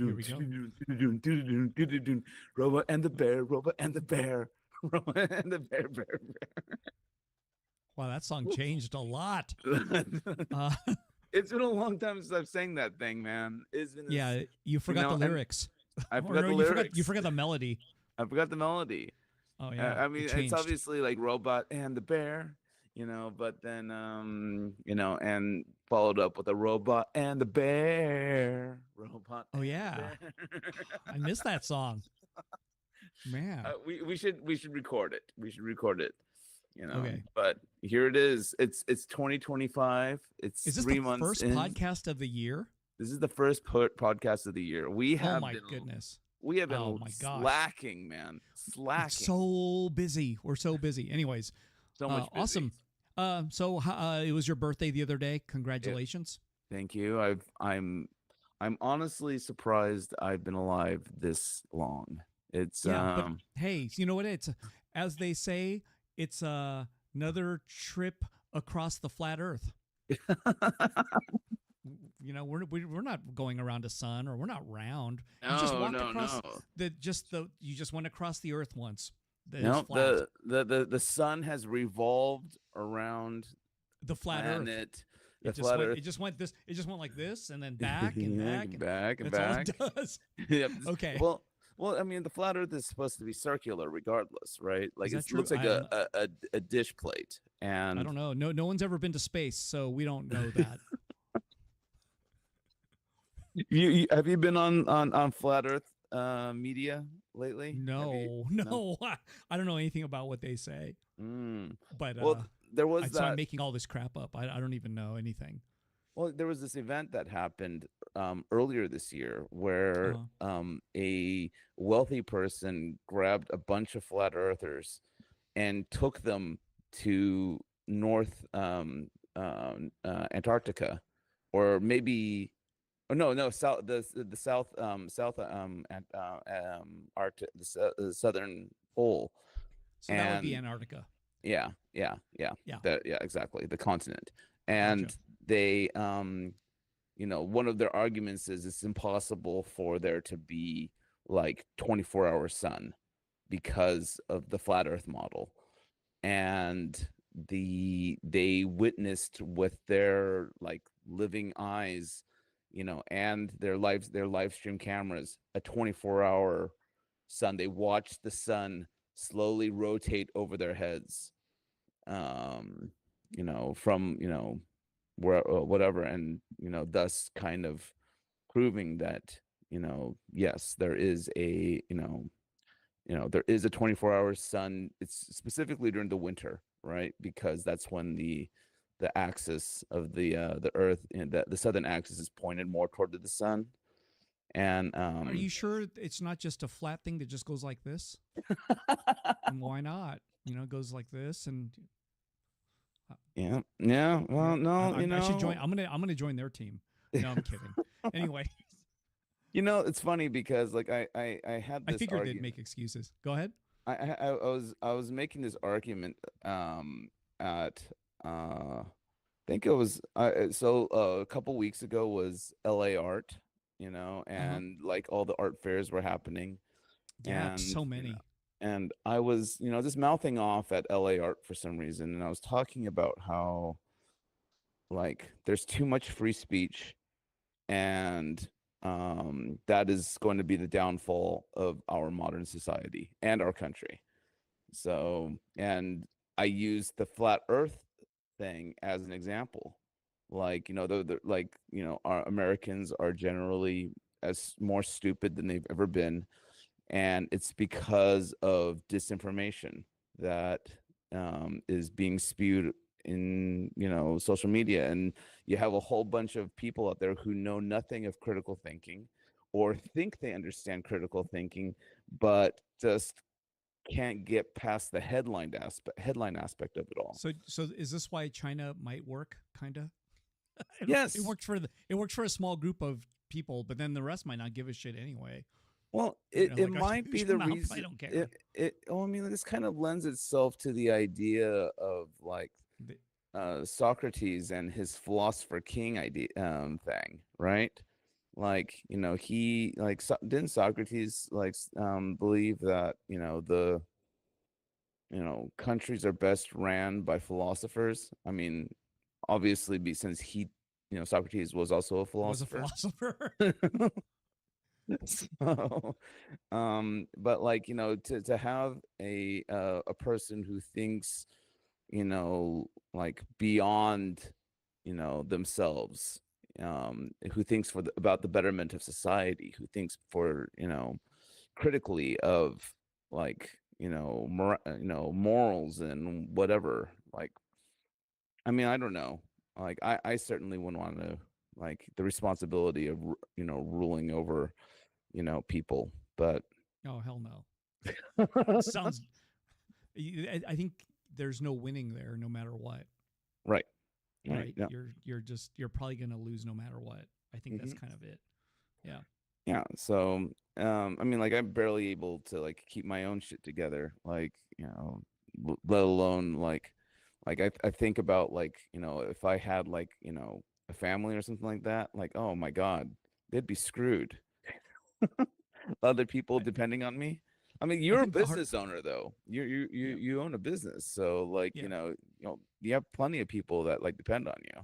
Here we go. Robot and the bear, Robot and the bear, Robot and the bear. Wow, that song changed a lot. Bear. Uh, It's been a long time since I've sang that thing, man. It's been this, yeah, you forgot the and lyrics, I or forgot no, the you lyrics. forgot the melody. I forgot the melody. Oh yeah, I it mean, it's changed. obviously like Robot and the Bear, but then and followed up with a Robot and the Bear, Robot Oh and the yeah, Bear. I missed that song, man. We should record it. We should record it. Okay, But here it is. It's 2025. It's is this the 3 months first in. podcast of the year? This is the first podcast of the year. We Oh have my been goodness. we have Oh been my gosh. slacking, man. It's Slacking. so busy. We're so busy. Anyways, So much busy. awesome. It was your birthday the other day. Yeah, Congratulations. thank you. I'm honestly surprised I've been alive this long. It's Yeah, but hey, you know what? It's as they say, it's another trip across the flat Earth. You know, we're not going around the sun, or we're not round. You just no, walked no, across no. the you just went across the Earth once. That is No, flat. the sun has revolved around The flat Earth. planet the flat earth. It just went this. It just went like this, and then back and Yeah, back, and back and that's all back. it does. Yep. Okay, Well, I mean, the flat Earth is supposed to be circular, regardless, right? is Like that it true? looks like a dish plate, I and don't know. No one's ever been to space, so we don't know that. you have you been on flat Earth media lately? Have you? No, No. no, I don't know anything about what they say. Mm. But Well, there was so I'm that. making all this crap up. I don't even know anything. Well, there was this event that happened earlier this year where Uh, a wealthy person grabbed a bunch of flat earthers and took them to North Antarctica, or maybe, oh no, south the Arctic, the southern pole, so that would be and Antarctica. yeah, Yeah, yeah, exactly, the continent. gotcha. And they one of their arguments is it's impossible for there to be like 24-hour sun because of the flat earth model. And they witnessed with their like living eyes, and their live stream cameras, a 24-hour sun. They watched the sun slowly rotate over their heads, um from where, whatever, and thus kind of proving that, yes, there is there is a 24-hour sun. It's specifically during the winter, right? Because that's when the axis of the earth, and the southern axis, is pointed more toward the sun. And Are you sure it's not just a flat thing that just goes like this? And why not? You know, it goes like this, and yeah, yeah, yeah, well, no, I should join. I'm gonna join their team. No, I'm kidding. Anyway, it's funny because like I had I this figured they'd argument. make excuses. Go ahead. I was making this argument at I think it was a couple weeks ago was LA Art, Uh huh. and like all the art fairs were happening, Yeah, and so many. I was, just mouthing off at LA Art for some reason, and I was talking about how like there's too much free speech, and that is going to be the downfall of our modern society and our country. So, and I used the flat earth thing as an example. Like, like, our Americans are generally as more stupid than they've ever been. And it's because of disinformation that is being spewed in, social media. And you have a whole bunch of people out there who know nothing of critical thinking, or think they understand critical thinking, but just can't get past the headline aspect of it all. So is this why China might work? Kinda. It Yes. worked for it worked for a small group of people, but then the rest might not give a shit anyway. Well, You it, know, it like a might be huge the amount. I reason. don't care. I mean, this kind of lends itself to the idea of like The- Socrates and his philosopher king idea, thing, right? like he like didn't Socrates believe that the countries are best ran by philosophers. I mean, obviously, since Socrates was also a Was a philosopher. philosopher. So, but like to have a person who thinks like beyond themselves, who thinks about the betterment of society, who thinks for critically of like morals and whatever. Like, I mean, I don't know. Like, I certainly wouldn't want to like the responsibility of ruling over people, but Oh hell no. It sounds. I think there's no winning there, no matter what. right, Right? yeah. You're probably gonna lose no matter what. I think that's Hmm. kind of it. Yeah. Yeah, so I mean, like, I'm barely able to like keep my own shit together, like let alone like I think about like if I had like a family or something like that, like, oh my god, they'd be screwed. Other people I, depending on me. I mean, I you're a think the hard. business owner though. Yeah. You own a business, so like Yeah. you have plenty of people that like depend on you.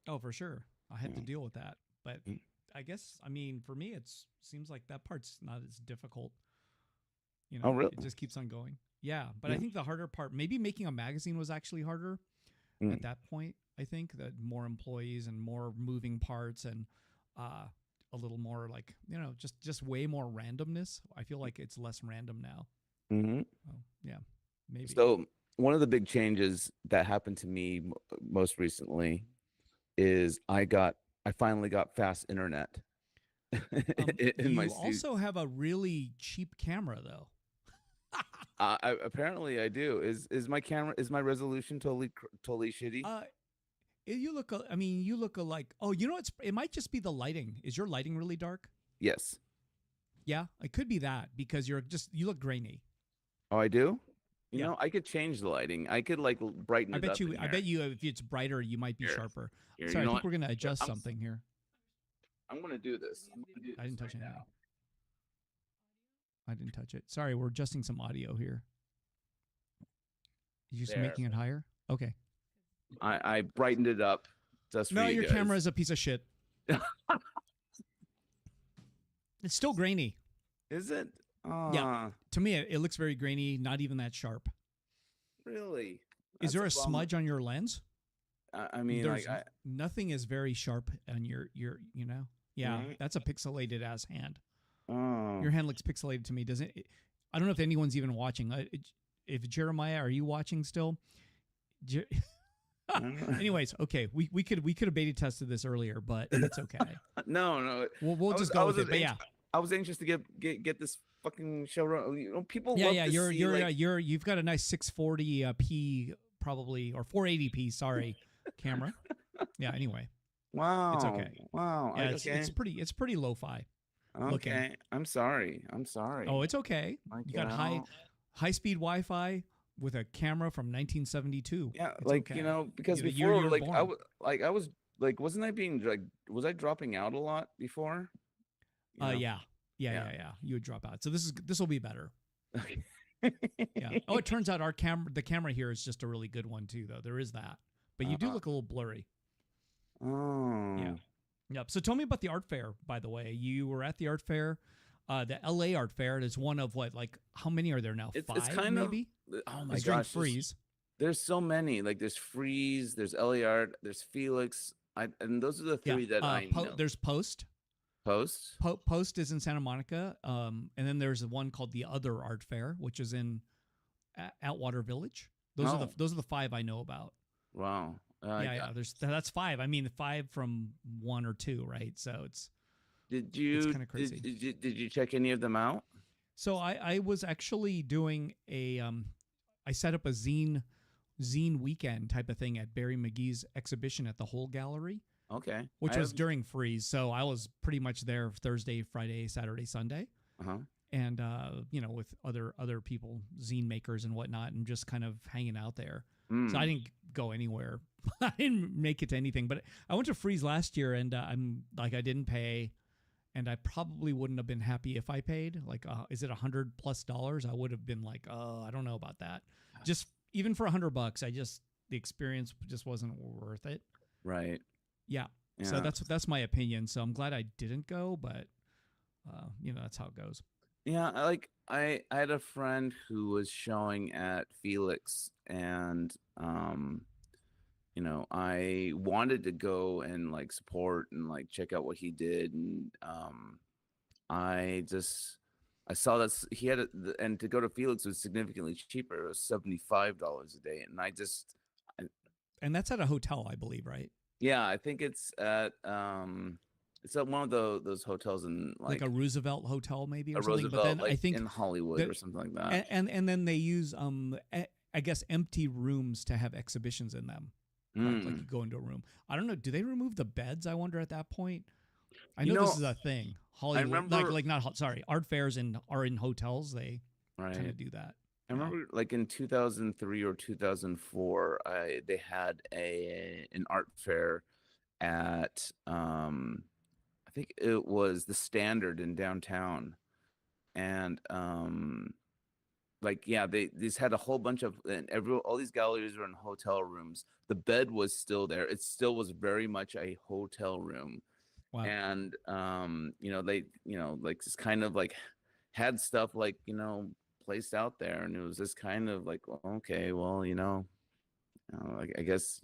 Oh, for sure. I had to Yeah. deal with that, but Mm. I guess I mean for me, it's seems like that part's not as difficult. Oh, really? It just keeps on going. Yeah, but I Yeah. think the harder part, maybe making a magazine was actually harder at Mm. that point. I think that more employees and more moving parts and uh, a little more like just way more randomness. I feel like it's less random now. Hmm. Oh, yeah, maybe. So one of the big changes that happened to me most recently is I finally got fast internet in my You studio. also have a really cheap camera though. Apparently I do. Is my resolution totally shitty? uh, you look. I mean, you look alike. Oh, it might just be the lighting. Is your lighting really dark? Yes. Yeah, it could be that because you look grainy. Oh, I do. Yeah, I could change the lighting. I could like brighten I it bet up in you. I here. bet you. If it's brighter, you might be Here, sharper. here. You Sorry, I know think what? we're gonna Here, adjust something here. I'm gonna do this. I'm gonna do I this didn't touch right anything. now. I didn't touch it. Sorry, we're adjusting some audio here. You just There. making it higher? Okay. I brightened it up just for No, you your guys. camera is a piece of shit. It's still grainy. Is it? Yeah. To me, it looks very grainy. Not even that sharp. Really? Is That's there a bummer. smudge on your lens? I mean, There's like, nothing is very sharp on your. Yeah, Right? that's a pixelated ass hand. Oh. Your hand looks pixelated to me, doesn't it? I don't know if anyone's even watching. If Jeremiah, are you watching still? Anyways, okay, we could have beta tested this earlier, but it's okay. No. We'll just go with it. But yeah, I was anxious to get this fucking show run. People yeah, love yeah. to see You've got a nice 640 p probably or 480p. Sorry, camera. Yeah. Anyway, Wow. it's okay. Wow. Yeah, Okay. it's pretty lo-fi. Looking. Okay. I'm sorry. Oh, it's okay. Like, You got high speed Wi-Fi with a camera from 1972. Yeah, It's like okay. because The year before, you were like born. I was like, wasn't I being like, was I dropping out a lot before? Yeah. Yeah. You would drop out. So this will be better. Okay. Yeah. Oh, it turns out the camera here is just a really good one too, though. There is that, but you do look a little blurry. Oh. Yeah. Yep. So tell me about the art fair. By the way, you were at the art fair, the LA art fair. It is one of what? Like how many are there now? It's Five, kind maybe. of, oh my It's during gosh, Freeze. there's so many. Like there's Freeze, there's LA Art, there's Felix. And those are the Yeah. three that I know. There's Post. Post. Post is in Santa Monica. And then there's one called the Other Art Fair, which is in Atwater Village. Those are the five I know about. Wow. Yeah. That's five. I mean, five from one or two, right? So it's kind of crazy. Did you check any of them out? So I was actually doing I set up a zine weekend type of thing at Barry McGee's exhibition at the Whole Gallery. Okay. Which was during Freeze, so I was pretty much there Thursday, Friday, Saturday, Sunday. Uh-huh. And with other people, zine makers and whatnot, and just kind of hanging out there. So I didn't go anywhere. I didn't make it to anything, but I went to Freeze last year, and I'm like, I didn't pay. and I probably wouldn't have been happy if I paid. Like, is it $100+? I would have been like, oh, I don't know about that. Just even for $100, the experience just wasn't worth it. Right. Yeah. Yeah. So that's my opinion. So I'm glad I didn't go, but that's how it goes. Yeah, I had a friend who was showing at Felix, and I wanted to go and like support and like check out what he did, and I just I saw that he had and to go to Felix was significantly cheaper. It was $75 a day, and And that's at a hotel, I believe, right? yeah, I think it's at one of those hotels in Like a Roosevelt hotel, maybe, or a something. Roosevelt, But then like I think in Hollywood or something like that. and then they use I guess empty rooms to have exhibitions in them. Like you go into a room. I don't know. Do they remove the beds? I wonder at that point. I know this is a thing. Hollywood, remember, art fairs are in hotels. They right. kind of do that. I remember, like in 2003 or 2004, they had an art fair at I think it was the Standard in downtown, and they just had a whole bunch of, and all these galleries were in hotel rooms. The bed was still there. It still was very much a hotel room. Wow. And they like just kind of like had stuff like placed out there, and it was just kind of like, well, okay, well, I guess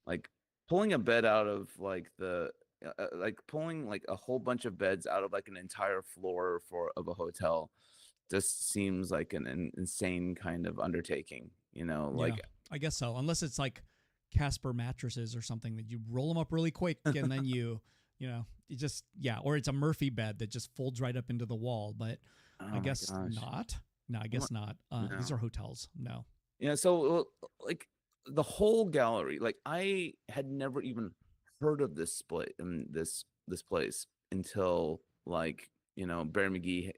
like pulling a bed out of like like pulling like a whole bunch of beds out of like an entire floor of a hotel just seems like an insane kind of undertaking, like. Yeah, I guess so, unless it's like Casper mattresses or something that you roll them up really quick and then you just, or it's a Murphy bed that just folds right up into the wall. But I guess not. No, I guess not. No. These are hotels. No. Yeah. So like the whole gallery, like I had never even heard of this split in this place until like, Barry McGee,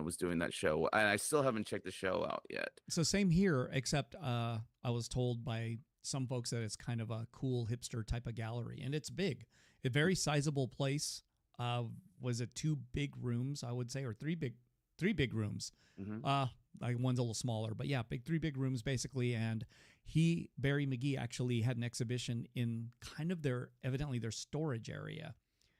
was doing that show, and I still haven't checked the show out yet. So same here, except I was told by some folks that it's kind of a cool hipster type of gallery, and it's big, a very sizable place. Was it 2 big rooms, I would say, or three big rooms? Mm-hmm. Like one's a little smaller, but yeah, 3 big rooms basically. And Barry McGee actually had an exhibition in kind of evidently their storage area.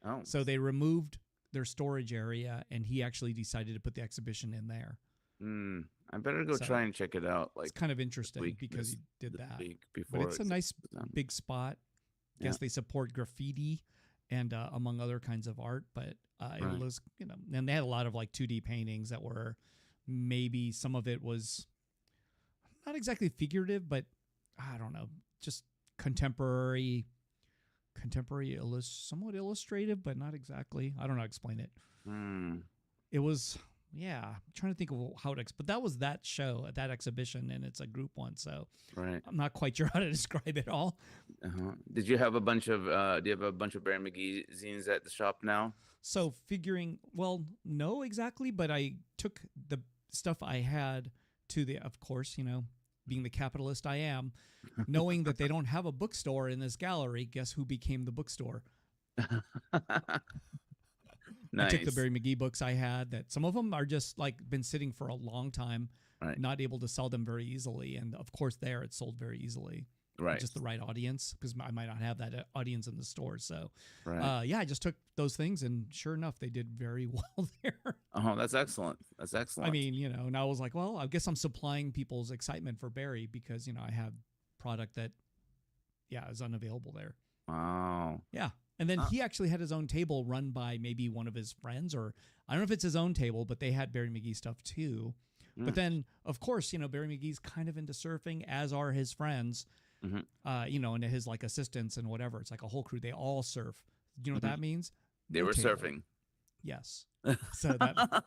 Oh, so they removed their storage area, and he actually decided to put the exhibition in there. I better go try and check it out. Like, it's kind of interesting because he did that. Before, but it's a nice big spot. I guess they support graffiti and among other kinds of art. But it was, and they had a lot of like 2D paintings that were maybe some of it was not exactly figurative, but I don't know, just contemporary, somewhat illustrative, but not exactly. I don't know how to explain it. It was. Yeah, I'm trying to think of how to but that was that show, that exhibition, and it's a group one, so I'm not quite sure how to describe it all. Did you have a bunch of do you have a bunch of Barry McGee zines at the shop now? So no, exactly, but I took the stuff I had to of course, being the capitalist I am, knowing that they don't have a bookstore in this gallery, guess who became the bookstore? Nice. I took the Barry McGee books I had, that some of them are just like been sitting for a long time, not able to sell them very easily. And of course there it's sold very easily. Right. Just the right audience, because I might not have that audience in the store. So I just took those things, and sure enough, they did very well there. Oh, that's excellent. That's excellent. I mean, and I was like, well, I guess I'm supplying people's excitement for Barry because, I have product that, is unavailable there. Wow. Yeah. And then he actually had his own table run by maybe one of his friends, or I don't know if it's his own table, but they had Barry McGee stuff too. But then, of course, Barry McGee's kind of into surfing, as are his friends, and his like assistants and whatever. It's like a whole crew. They all surf. You know what that means? They were surfing. Yes. So that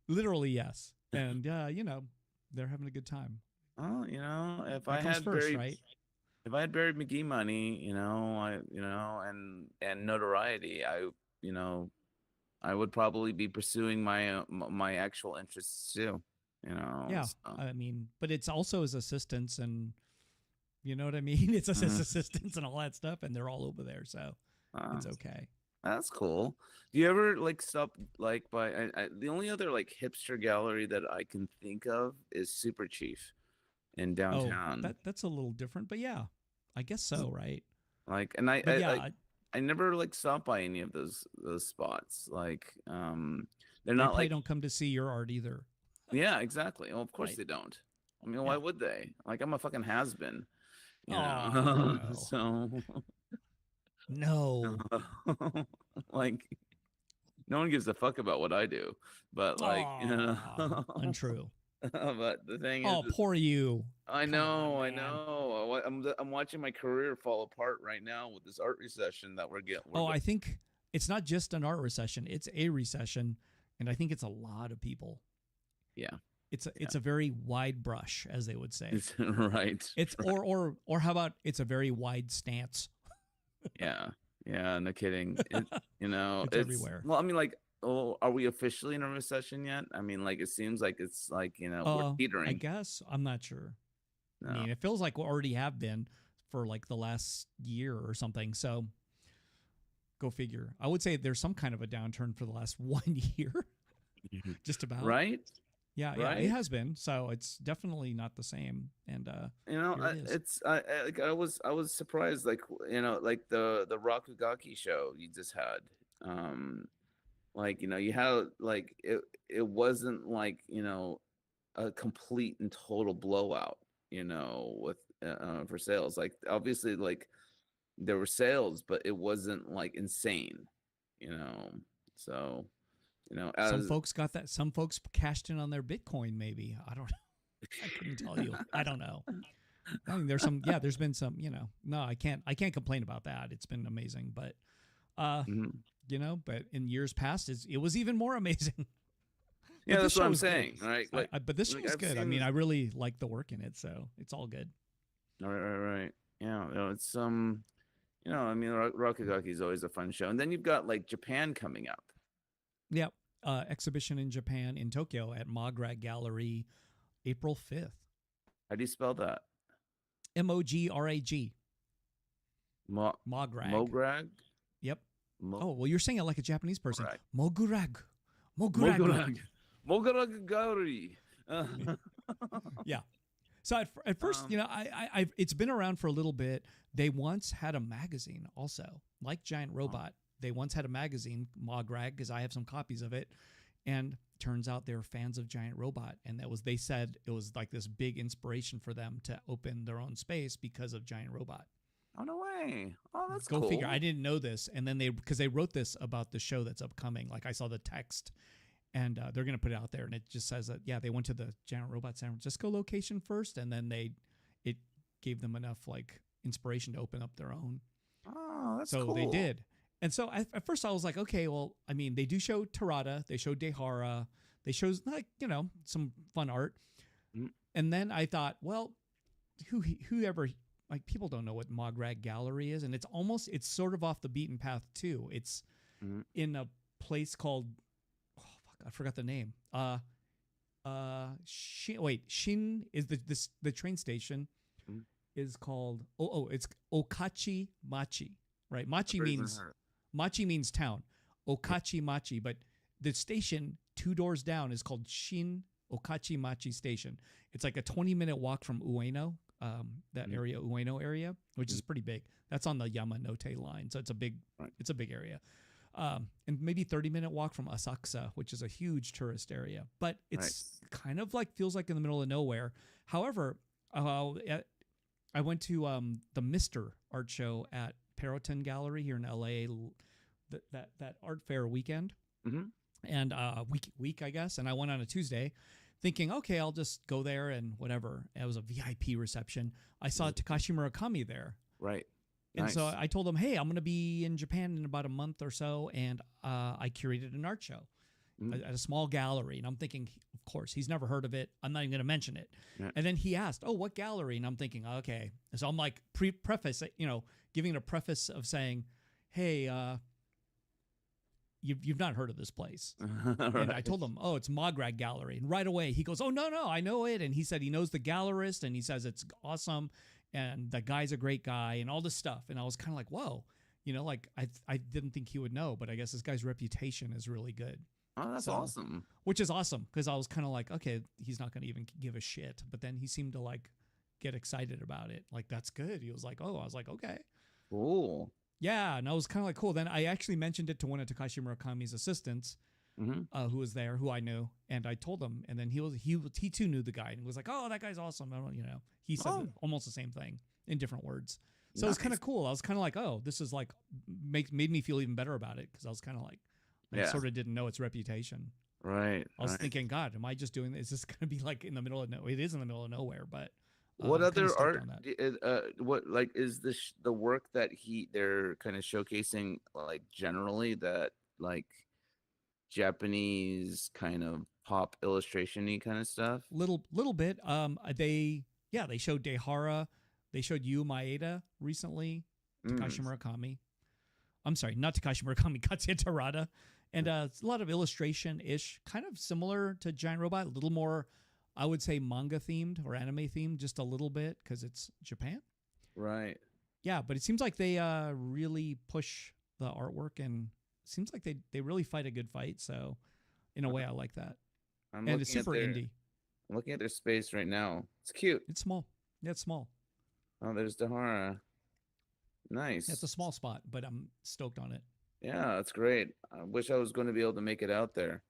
literally, yes. And, they're having a good time. Oh, if that I had first, right? If I had Barry McGee money, and notoriety, I would probably be pursuing my actual interests too. Yeah, so. I mean, but it's also his assistants, and you know what I mean. It's his assistants and all that stuff, and they're all over there, so it's okay. That's cool. Do you ever like stop like by the only other like hipster gallery that I can think of is Super Chief in Oh, downtown. that's a little different, but yeah, I guess so, right? Like, and But yeah, I never like stopped by any of those spots. Like, they're they not probably like, don't come to see your art either, yeah, exactly. Well, of course right? they don't. I mean, why Yeah. would they? Like, I'm a fucking has been, you Oh know. no, So, no. like, no one gives a fuck about what I do. But like, Oh, untrue. but the thing is, Oh, poor you. Come on, I man. know. I'm watching my career fall apart right now with this art recession that we're getting. Oh, I think it's not just an art recession; it's a recession, and I think it's a lot of people. Yeah, It's a very wide brush, as they would say. it's right. It's or how about it's a very wide stance. Yeah, yeah, no kidding. It's It's everywhere. well, I mean, like, oh, are we officially in a recession yet? I mean, like, it seems like it's like we're I teetering. guess I'm not sure. I No, mean, it feels like we already have been for like the last year or something. So go figure. I would say there's some kind of a downturn for the last 1 year, just about. right, Yeah, yeah, it right. has been. So it's definitely not the same. And here it is. It's like I was surprised, like like the Rakugaki show you just had. Like you had like it wasn't like a complete and total blowout. With for sales, like obviously like there were sales, but it wasn't like insane. You know, so Some as folks got that. Some folks cashed in on their Bitcoin. Maybe I don't know. I couldn't tell you. I don't know. I mean, there's some. Yeah, there's been some. No, I can't. I can't complain about that. It's been amazing, but uh, Mhm. but in years past, it was even more amazing. Yeah, But this that's what show I'm is good. saying, right? Like, But this show is I've good. I seen mean, this. I really like the work in it, so it's all good. Right. Yeah, it's I mean, Rakugaki is always a fun show, and then you've got like Japan coming up. Yep. Exhibition in Japan in Tokyo at Mograg Gallery, April 5th. How do you spell that? Mograg. Mo Mograg. Mograg? Yep. Mo Oh, well, you're saying it like a Japanese person. Mograg. Mogurag. Moguragu. Mogurag. Mogurag Gallery. Yeah. So at first, it's been around for a little bit. They once had a magazine also, like Giant Robot. They once had a magazine, Mograg, because I have some copies of it. And turns out they're fans of Giant Robot. And they said it was like this big inspiration for them to open their own space because of Giant Robot. Oh, no way. Oh, that's Go cool. figure. I didn't know this. And then because they wrote this about the show that's upcoming. Like I saw the text and they're going to put it out there. And it just says that, yeah, they went to the Giant Robot San Francisco location first. And then it gave them enough like inspiration to open up their own. Oh, that's so cool. they did. And so at first I was like, okay, well, I mean, they do show Terada, they show Dehara, they show like, some fun art. Mm. And then I thought, well, whoever, like people don't know what Mograg Gallery is. And it's sort of off the beaten path too. It's in a place called, oh, fuck, I forgot the name. Shin is the train station is called, it's Okachi Machi, right? Machi means town, Okachi Machi, but the station 2 doors down is called Shin Okachi Machi Station. It's like a 20-minute walk from Ueno, that area, Ueno area, which is pretty big. That's on the Yamanote line, so it's a big area. And maybe 30-minute walk from Asakusa, which is a huge tourist area. But it's kind of like feels like in the middle of nowhere. However, I went to the Mister art show at Peroton Gallery here in LA, that art fair weekend, and week I guess. And I went on a Tuesday, thinking, okay, I'll just go there and whatever. It was a VIP reception. I saw Takashi Murakami there, right? And so I told him, hey, I'm going to be in Japan in about a month or so, and I curated an art show at a small gallery. And I'm thinking, of course, he's never heard of it. I'm not even going to mention it. Yeah. And then he asked, oh, what gallery? And I'm thinking, okay. So I'm like preface, giving a preface of saying, hey, you've not heard of this place. And I told him, oh, it's Mograg Gallery. And right away he goes, oh, no, I know it. And he said he knows the gallerist and he says it's awesome. And the guy's a great guy and all this stuff. And I was kind of like, whoa, You know, like I didn't think he would know, but I guess this guy's reputation is really good. Oh, that's So, awesome. which is awesome because I was kind of like, okay, he's not going to even give a shit. But then he seemed to like get excited about it. Like, that's good. He was like, oh, I was like, okay. Cool. Yeah. And I was kind of like, cool. Then I actually mentioned it to one of Takashi Murakami's assistants who was there, who I knew. And I told him. And then he too knew the guy and was like, oh, that guy's awesome. I don't, you know, he said almost the same thing in different words. So it was kind of cool. I was kind of like, oh, this is like, made me feel even better about it because I was kind of like, I sort of didn't know its reputation. Right. I was thinking, God, am I just doing this? Is this going to be like in the middle of nowhere? It is in the middle of nowhere, but what I'm other kinda stoked on art? that. What like is the work that they're kind of showcasing like generally that like Japanese kind of pop illustration-y kind of stuff? Little bit. They showed Deihara, they showed Yu Maeda recently, Takashi Murakami. I'm sorry, not Takashi Murakami, Katsuya Terada. And it's a lot of illustration-ish, kind of similar to Giant Robot, a little more, I would say, manga-themed or anime-themed, just a little bit, because it's Japan. Right. Yeah, but it seems like they really push the artwork, and it seems like they really fight a good fight. So, in a way, I like that. And it's super indie. I'm looking at their space right now. It's cute. It's small. Yeah, it's small. Oh, there's Dahara. Nice. Yeah, it's a small spot, but I'm stoked on it. Yeah, that's great. I wish I was going to be able to make it out there.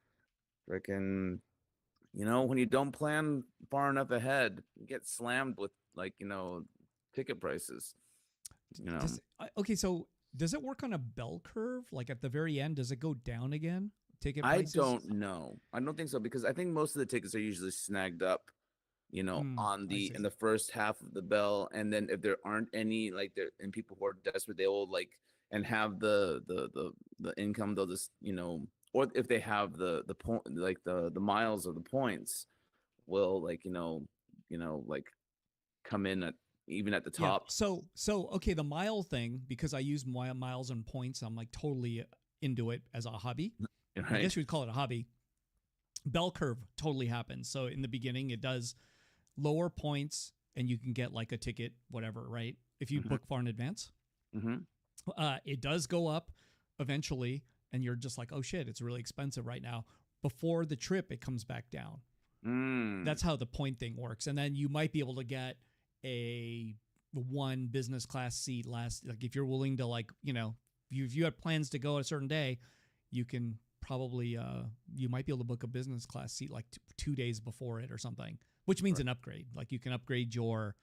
Freaking, you know, when you don't plan far enough ahead, you get slammed with like, you know, ticket prices. You know. Okay, so does it work on a bell curve? Like at the very end, does it go down again? Ticket prices? I don't know. I don't think so because I think most of the tickets are usually snagged up, you know, in the first half of the bell, and then if there aren't any like there and people who are desperate, they will like and have the income, they'll just, you know, or if they have the point like the miles or the points will like you know like come in at even at the top. Yeah. So okay, the mile thing, because I use miles and points, I'm like totally into it as a hobby. Right. I guess you would call it a hobby. Bell curve totally happens. So in the beginning, it does lower points, and you can get like a ticket, whatever, right? If you book far in advance. It does go up eventually, and you're just like, oh shit, it's really expensive right now. Before the trip, it comes back down. That's how the point thing works. And then you might be able to get a one business class seat like if you're willing to, like, you know, if you had plans to go a certain day, you can probably you might be able to book a business class seat like 2 days before it or something, which means an upgrade. Like you can upgrade your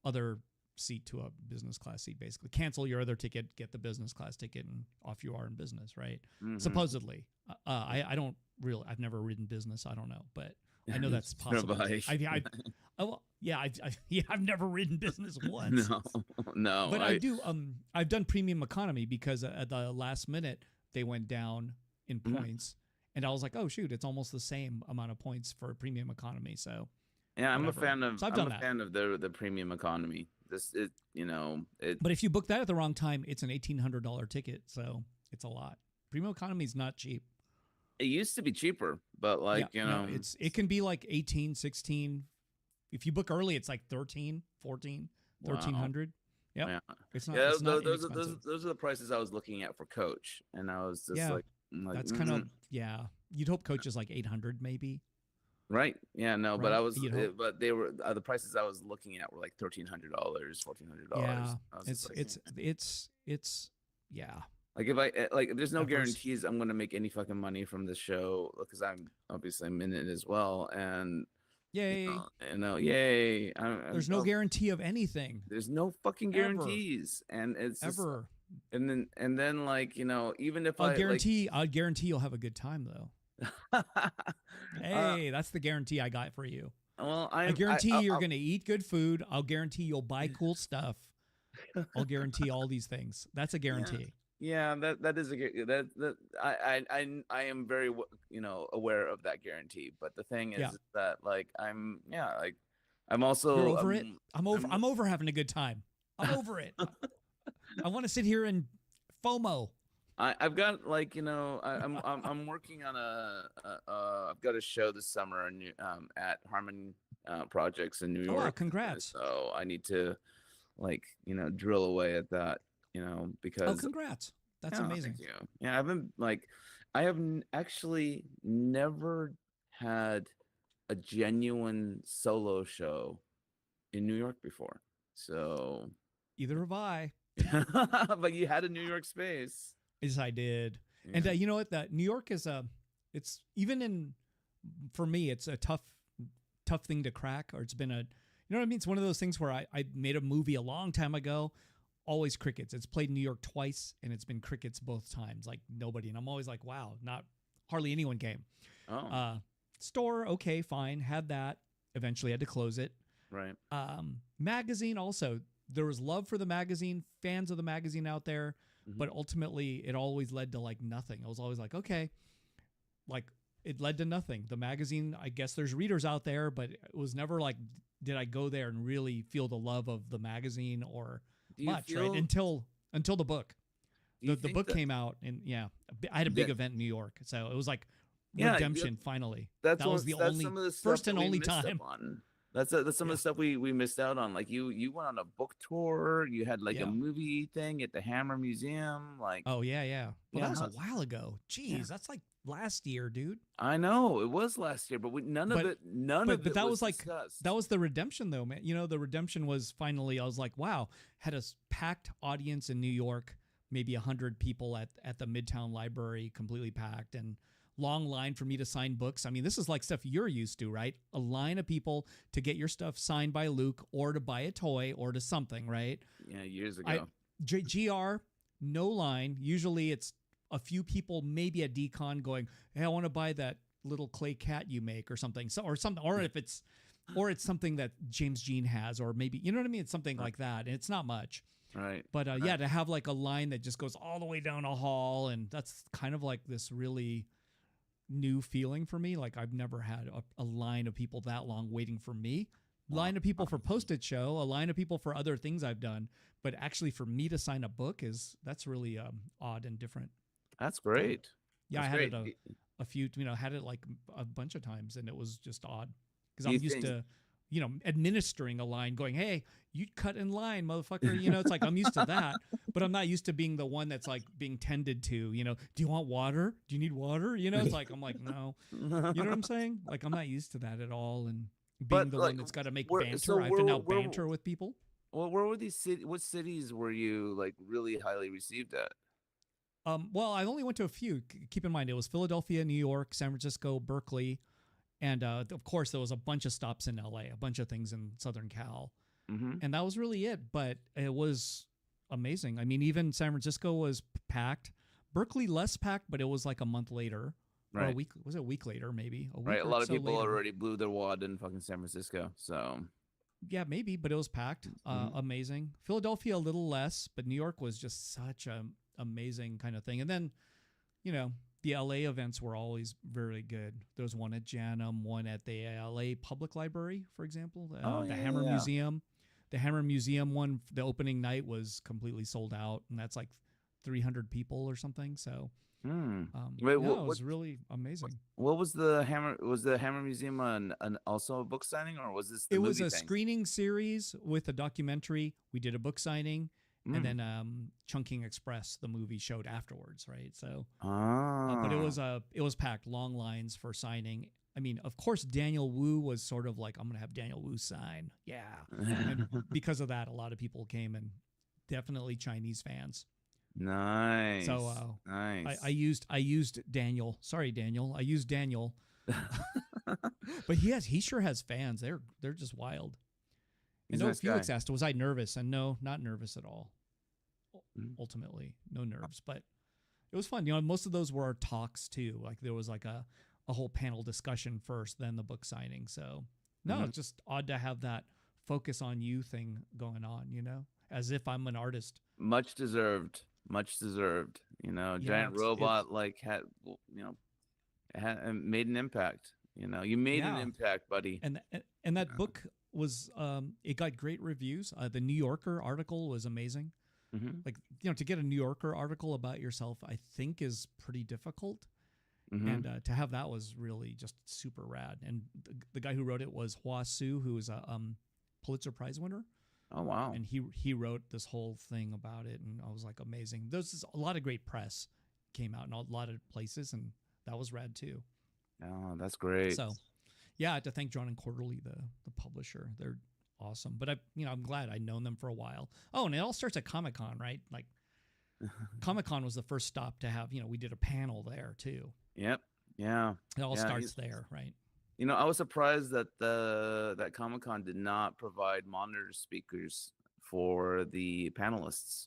other seat to a business class seat, basically cancel your other ticket, get the business class ticket, and off you are in business, right? Supposedly. I don't really, I've never ridden business, I don't know, but I know that's possible. I've never ridden business once. No. But I do. I've done premium economy because at the last minute they went down in points, and I was like, oh shoot, it's almost the same amount of points for premium economy. So yeah, I'm a fan of. So I'm a fan of the premium economy. But if you book that at the wrong time, it's an $1,800 ticket, so it's a lot. Premium economy is not cheap. It used to be cheaper, but like, it can be like 18, 16. If you book early, it's like 13, 14, 1,300. Yep. Yeah. It's not. It's not those are the prices I was looking at for Coach, and I was just like that's kind of You'd hope Coach is like 800 maybe. Right. Yeah. No. Right? But they were the prices I was looking at were like $1,300, $1,400. Yeah. It's yeah. Like if there's no guarantees I'm going to make any fucking money from this show, because I'm in it as well, and yay, yay. There's no guarantee of anything. There's no fucking guarantees, and it's ever. Just, and then like, you know, even if I'll guarantee you'll have a good time though. Hey, that's the guarantee I got for you. Well, I guarantee you're going to eat good food. I'll guarantee you'll buy cool stuff. I'll guarantee all these things. That's a guarantee. Yeah, that is that I am very, you know, aware of that guarantee. But the thing is that like I'm also You're over it. I'm over having a good time. I'm over it. I want to sit here and FOMO. I've got like, you know, I'm working on I've got a show this summer at Harmon Projects in New York. Oh, congrats! So I need to, like, you know, drill away at that. Oh, Oh, because congrats. That's yeah, amazing. thank you. Yeah, I've been like, actually never had a genuine solo show in New York before. So, Either have I. but you had a New York space. Yes, I did. And Yeah. you know what? That New York is it's even for me, it's a tough thing to crack, or it's been you know what I mean? It's one of those things where I made a movie a long time ago, always crickets. It's played in New York twice and it's been crickets both times, like nobody. And I'm always like, wow, not hardly anyone came. Oh, Store, okay, fine. Had that. Eventually had to close it. right. Magazine also, there was love for the magazine, fans of the magazine out there, but ultimately it always led to like nothing. I was always like, okay, like it led to nothing. The magazine, I guess there's readers out there, but it was never like, did I go there and really feel the love of the magazine or much, right? Until the book. The book came out, and yeah, I had a big event in New York, so it was like redemption finally. That was the only first and only time. That's some of the stuff we missed out on. Like you went on a book tour, you had like a movie thing at the Hammer Museum, like oh yeah. Well, that was a while ago. Jeez, that's like last year, dude. I know it was last year, but none of it that was like discussed. That was the redemption though, man. You know, the redemption was finally. I was like, wow, had a packed audience in New York, maybe 100 people at the Midtown Library, completely packed, and long line for me to sign books. I mean, this is like stuff you're used to, right? A line of people to get your stuff signed by Luke or to buy a toy or to something, right? Yeah, years ago. GR, no line. Usually it's a few people, maybe at Decon going, hey, I want to buy that little clay cat you make or something. So, or if it's something that James Jean has, or maybe, you know what I mean? It's something like that. And it's not much. Right. But yeah, to have like a line that just goes all the way down a hall. And that's kind of like this really new feeling for me. Like I've never had a line of people that long waiting for me. Line of people for Post-it Show, a line of people for other things I've done, but actually for me to sign a book that's really odd and different. That's great. Yeah, that's I had great. it a few, had it like a bunch of times, and it was just odd because I'm used to, administering a line, going, "Hey, you cut in line, motherfucker." It's like I'm used to that, but I'm not used to being the one that's like being tended to. Do you want water? Do you need water? It's like I'm like, no. You know what I'm saying? Like I'm not used to that at all, and being the one that's got to make banter. I have to now banter with people. Well, where were these cities? What cities were you like really highly received at? Well, I only went to a few. Keep in mind, it was Philadelphia, New York, San Francisco, Berkeley, and of course, there was a bunch of stops in LA, a bunch of things in Southern Cal, and that was really it. But it was amazing. I mean, even San Francisco was packed. Berkeley less packed, but it was like a month later. Right. Or a week. Was it a week later? Maybe a week. Right. A lot of people already blew their wad in fucking San Francisco. So. Yeah, maybe, but it was packed. Amazing. Philadelphia a little less, but New York was just such a amazing kind of thing. And then, the LA events were always very good. There was one at Janum, one at the LA Public Library, for example, the Hammer Museum. The Hammer Museum one, the opening night was completely sold out, and that's like 300 people or something. So it was really amazing. What was the Hammer? Was the Hammer Museum also a book signing, or was this? It was a screening series with a documentary. We did a book signing, and then Chungking Express, the movie, showed afterwards, right? So, but it was packed, long lines for signing. I mean, of course, Daniel Wu was sort of like, I'm gonna have Daniel Wu sign, and because of that, a lot of people came, and definitely Chinese fans. Nice. So nice. I used Daniel. Sorry, Daniel. I used Daniel. But he sure has fans. They're just wild. And no, Felix asked, was I nervous? And no, not nervous at all. Ultimately, no nerves. But it was fun. Most of those were our talks too. Like there was like a whole panel discussion first, then the book signing. So no, it's just odd to have that focus on you thing going on, as if I'm an artist. Much deserved. Giant robot had made an impact. You made an impact, buddy. And that book was it got great reviews. The New Yorker article was amazing. Like to get a New Yorker article about yourself, I think is pretty difficult. And to have that was really just super rad. And the guy who wrote it was Hua Su, who is a Pulitzer Prize winner. Oh wow. and he wrote this whole thing about it, and I was like, amazing. There's a lot of great press came out in a lot of places, and that was rad too. Oh, that's great. So yeah, I have to thank John and Quarterly, the publisher. They're awesome. But I'm glad I'd known them for a while. Oh, and it all starts at Comic-Con, right? Like Comic-Con was the first stop to have, we did a panel there too. Yep. Yeah. It all Yeah, starts there, right? I was surprised that that Comic-Con did not provide monitor speakers for the panelists.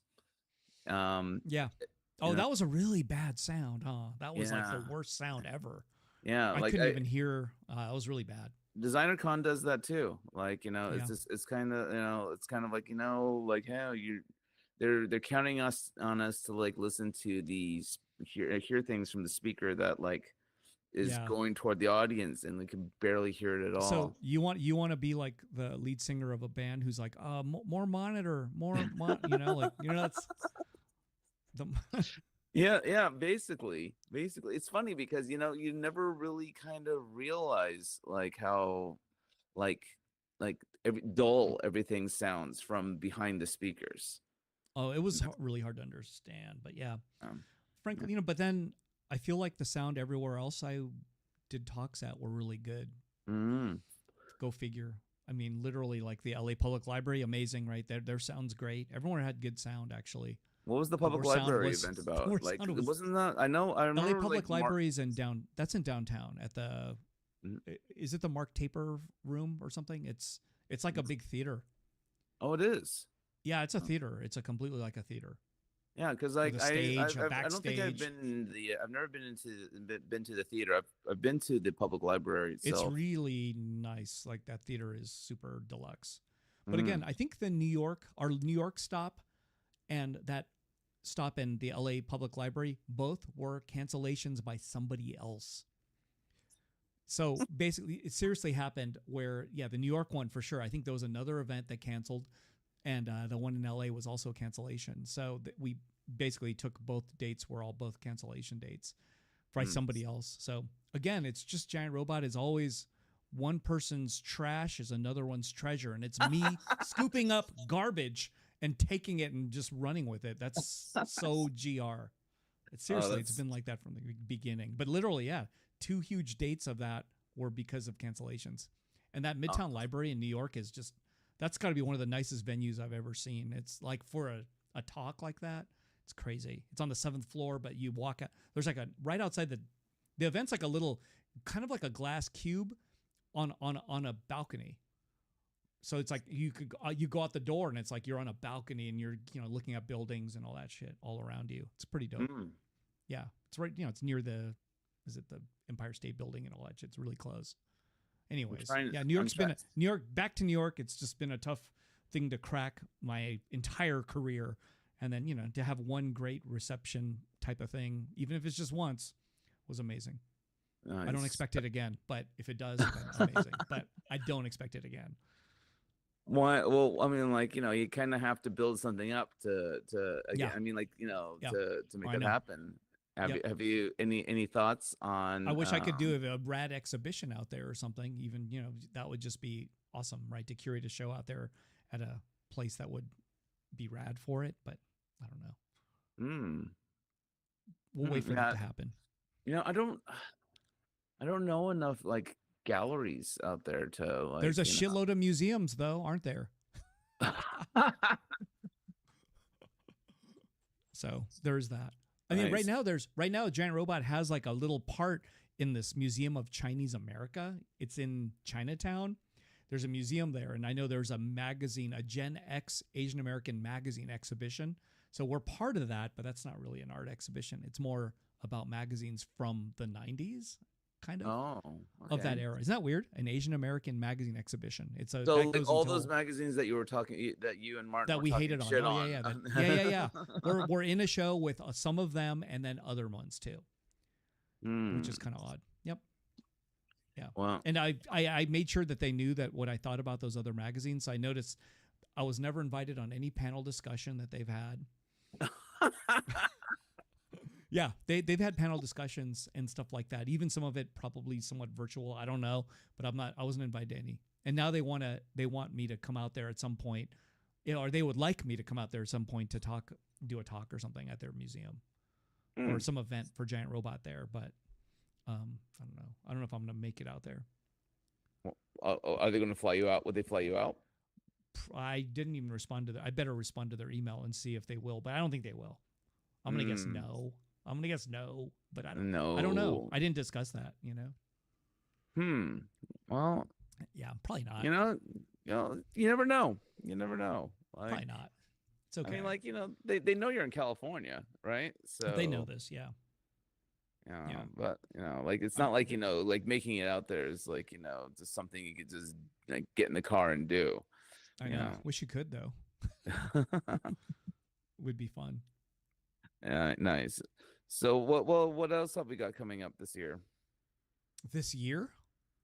Yeah. Oh, that was a really bad sound, huh? That was like the Yeah. worst sound ever. Yeah, I like couldn't even hear. It was really bad. Designer Con does that too. Like, Yeah. it's kind of, it's kind of like, like, hey, they're counting on us to like listen to these hear things from the speaker that like is Yeah. going toward the audience, and we can barely hear it at all. So you want to be like the lead singer of a band who's like, more monitor, that's the Yeah, basically. It's funny because you never really kind of realize like how like dull everything sounds from behind the speakers. Oh, it was really hard to understand, but yeah. Um, Frankly, but then I feel like the sound everywhere else I did talks at were really good. mm. Go figure. I mean, literally, like the LA Public Library, amazing, right? Their sound's great. Everyone had good sound, actually. What was the public library event about? Like, wasn't that? I remember LA Public like, Library is that's in downtown at the. Is it the Mark Taper Room or something? It's like a big theater. Oh, it is. Yeah, it's a theater. It's a completely like a theater. Yeah, because like stage, I don't think I've never been to the theater. I've been to the public library itself. It's really nice. Like that theater is super deluxe. But again, I think our New York stop and that stop in the LA Public Library both were cancellations by somebody else. So basically, it seriously happened where, the New York one for sure. I think there was another event that canceled, and the one in LA was also a cancellation. So we basically took both dates were all both cancellation dates by somebody else. So again, it's just Giant Robot is always one person's trash is another one's treasure, and it's me scooping up garbage and taking it and just running with it. That's so GR. Seriously, it's been like that from the beginning. But literally, 2 huge dates of that were because of cancellations. And that Midtown Library in New York is just, that's got to be one of the nicest venues I've ever seen. It's like for a talk like that, it's crazy. It's on the 7th floor, but you walk out, there's like right outside the event's like a little, kind of like a glass cube on a balcony. So it's like you go out the door and it's like you're on a balcony and you're looking at buildings and all that shit all around you. It's pretty dope. Yeah, it's right. It's near the Empire State Building and all that shit. It's really close. Anyways, New York. Back to New York. It's just been a tough thing to crack my entire career, and then to have one great reception type of thing, even if it's just once, was amazing. Nice. I don't expect it again, but if it does, then amazing. But I don't expect it again. Why? Well, I mean, like you kind of have to build something up to again. I mean, like to make it happen. Have you any thoughts on? I wish I could do a rad exhibition out there or something. Even that would just be awesome, right? To curate a show out there at a place that would be rad for it. But I don't know. We'll wait for that to happen. I don't know enough like galleries out there to like. There's a shitload of museums though, aren't there? So there's that. I mean, right now, Giant Robot has like a little part in this Museum of Chinese America. It's in Chinatown. There's a museum there, and I know there's a magazine, a Gen X Asian American magazine exhibition. So we're part of that, but that's not really an art exhibition. It's more about magazines from the 90s, kind of, of that era. Isn't that weird? An Asian American magazine exhibition. It's a so like all those magazines that you and Martin that we hated on. Yeah. We're in a show with some of them and then other ones too, which is kind of odd. Yep. Yeah. Wow. And I made sure that they knew that what I thought about those other magazines. I noticed I was never invited on any panel discussion that they've had. Yeah, they've had panel discussions and stuff like that. Even some of it probably somewhat virtual. I don't know, but I wasn't invited to any. And now they want me to come out there at some point or they would like me to come out there at some point to do a talk or something at their museum or some event for Giant Robot there. But I don't know. I don't know if I'm going to make it out there. Are they going to fly you out? Would they fly you out? I didn't even respond to I better respond to their email and see if they will, but I don't think they will. I'm going to guess no. I'm going to guess no, but I don't know. I didn't discuss that, you know? Well, yeah, probably not. You know, you never know. You never know. Like, probably not. It's okay. I mean, like, you know, they know you're in California, right? So they know this, yeah. Yeah. But, you know, like, it's not like, you know, like making it out there is like, you know, just something you could just like get in the car and do. I know. Wish you could, though. Would be fun. Yeah, nice. So what else have we got coming up this year? This year?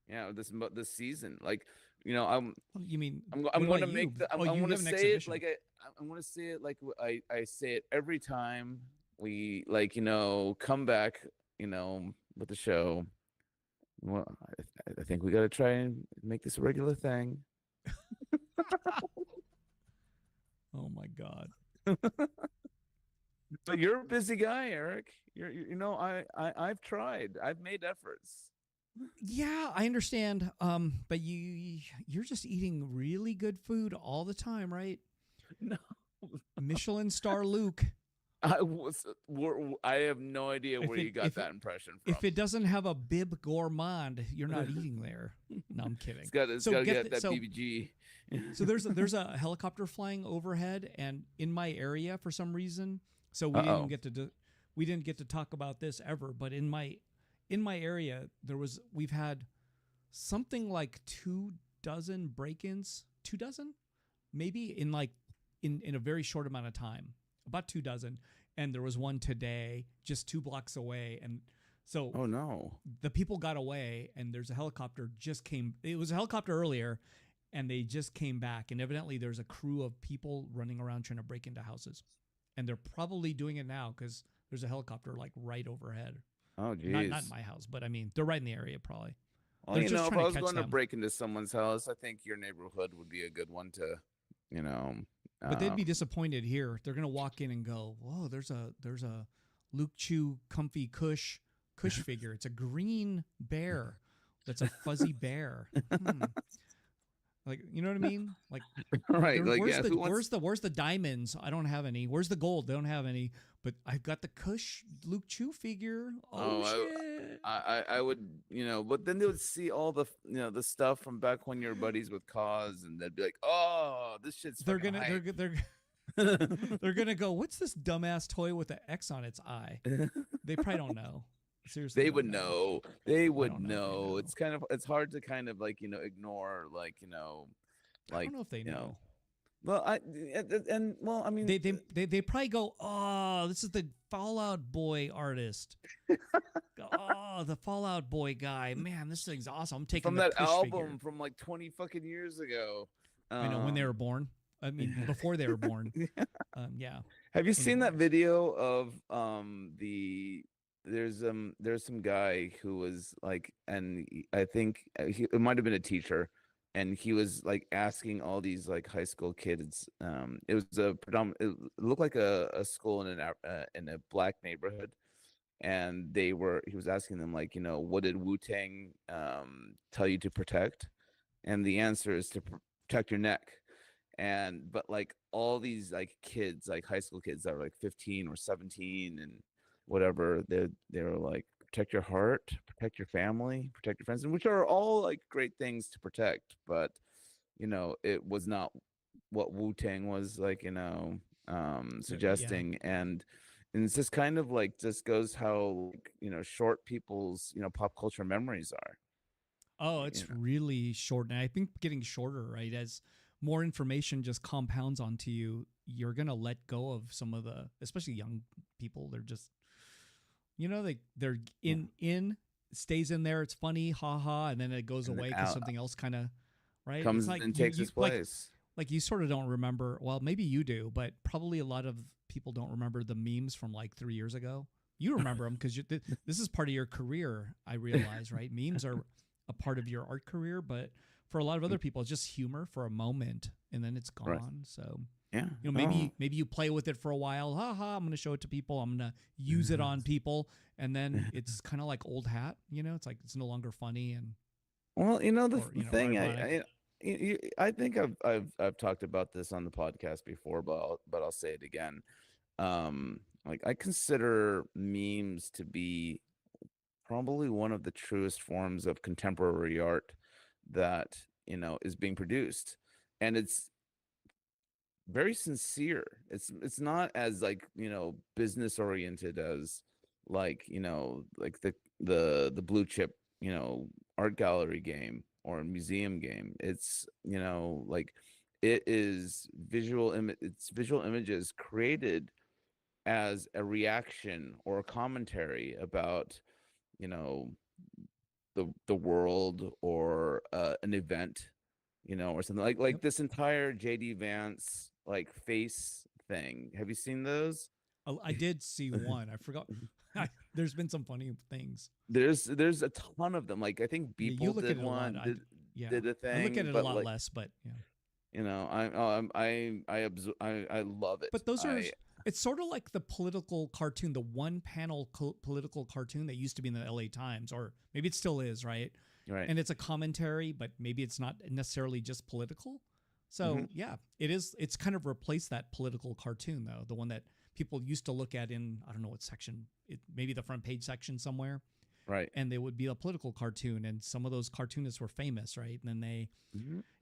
Yeah, this season. Like, you know, I'm going to make the I'm going to say it like I'm going to say it like I say it every time we, like, you know, come back, you know, with the show. Well, I think we got to try and make this a regular thing. Oh my God. But you're a busy guy, Eric. You know, I've tried. I've made efforts. Yeah, I understand. But you're just eating really good food all the time, right? No. Michelin star Luke. I have no idea where you got that impression from. If it doesn't have a bib gourmand, you're not eating there. No, I'm kidding. It's got to get that BBG. So there's a helicopter flying overhead, and in my area for some reason. So we didn't get to talk about this ever. But in my area, we've had something like 24 break-ins, 24, maybe in a very short amount of time, about 24. And there was one today, just 2 blocks away, and so oh no, the people got away, and there's a helicopter just came. It was a helicopter earlier, and they just came back, and evidently there's a crew of people running around trying to break into houses, and they're probably doing it now because there's a helicopter like right overhead. Oh geez, not my house, but I mean they're right in the area probably. Well, you know, if I was going to break into someone's house, I think your neighborhood would be a good one to, you know. But they'd be disappointed here. They're gonna walk in and go, "Whoa, there's a Luke Chew comfy Kush figure. It's a green bear. That's a fuzzy bear." Like, you know what I mean? Like, right? Like, where's the diamonds? I don't have any. Where's the gold? They don't have any. But I've got the Kush Luke Chew figure. Oh shit! I would, you know, but then they would see all the, you know, the stuff from back when you were buddies with Cause, and they'd be like, "Oh, this shit's." They're gonna go, "What's this dumbass toy with the X on its eye?" They probably don't know. Seriously, they would know. They would know. It's hard to kind of, like, you know, ignore, like, you know, like, I don't know if they know. Well, I mean, they probably go, "Oh, this is the Fall Out Boy artist." Oh, the Fall Out Boy guy, man, this thing's awesome. I'm taking from that album from like 20 fucking years ago. I know, when they were born. I mean, before they were born. Yeah. Have you seen that video of there's some guy who was like, and I think it might have been a teacher, and he was like asking all these like high school kids. It was it looked like a school in a black neighborhood, and he was asking them, like, you know, what did Wu-Tang tell you to protect? And the answer is to protect your neck. But like all these like kids, like high school kids that were like 15 or 17 and whatever, they were like, protect your heart, protect your family, protect your friends, which are all like great things to protect. But, you know, it was not what Wu-Tang was, like, you know, suggesting. Yeah. And it's just kind of like, just goes how, you know, short people's, you know, pop culture memories are. Oh, it's really short. And I think getting shorter, right? As more information just compounds onto you, you're going to let go of some of the, especially young people. They're just, you know, they're in stays in there. It's funny, haha, and then it goes away because something else kind of, right, comes and takes its place. Like you sort of don't remember. Well, maybe you do, but probably a lot of people don't remember the memes from like 3 years ago. You remember them because this is part of your career. I realize, right? Memes are a part of your art career, but for a lot of other people, it's just humor for a moment and then it's Right. gone. So, Yeah. maybe you play with it for a while. Ha ha, I'm going to show it to people. I'm going to use it on people. And then it's kind of like old hat, it's like it's no longer funny and Well, or, the or thing ironic. I think I've talked about this on the podcast before, but I'll say it again. Like I consider memes to be probably one of the truest forms of contemporary art that is being produced, and it's very sincere. It's not as like business oriented as like like the blue chip art gallery game or museum game. It's like it's visual images created as a reaction or a commentary about you know the world or an event, or something like Yep. this entire JD Vance like face thing. Have you seen those? I did see one. I forgot. There's been some funny things. There's a ton of them. Like I think Yeah, you Beeple look at did it a lot. one, Yeah, did a I look at thing, it a but lot like less, but yeah. I love it. But those are, it's sort of like the political cartoon, the one panel political cartoon that used to be in the LA Times, or maybe it still is, right? Right. And it's a commentary, but maybe it's not necessarily just political. So yeah, it is. It's kind of replaced that political cartoon though, the one that people used to look at in, I don't know what section, maybe the front page section somewhere. Right. And they would be a political cartoon, and some of those cartoonists were famous, right? And then it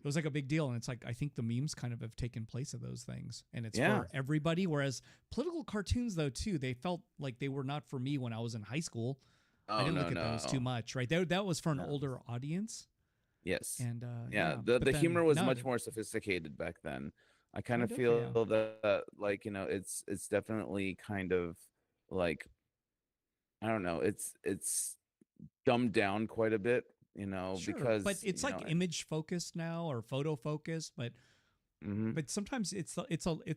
was like a big deal. And it's like, I think the memes kind of have taken place of those things, and it's for everybody. Whereas political cartoons, though, too, they felt like they were not for me when I was in high school. I didn't look at those too much, right? That was for an older audience. Yes. And the humor was much more sophisticated back then. I kind of feel that like it's definitely kind of like, I don't know, it's dumbed down quite a bit, sure, because but it's like image focused now or photo focused, but sometimes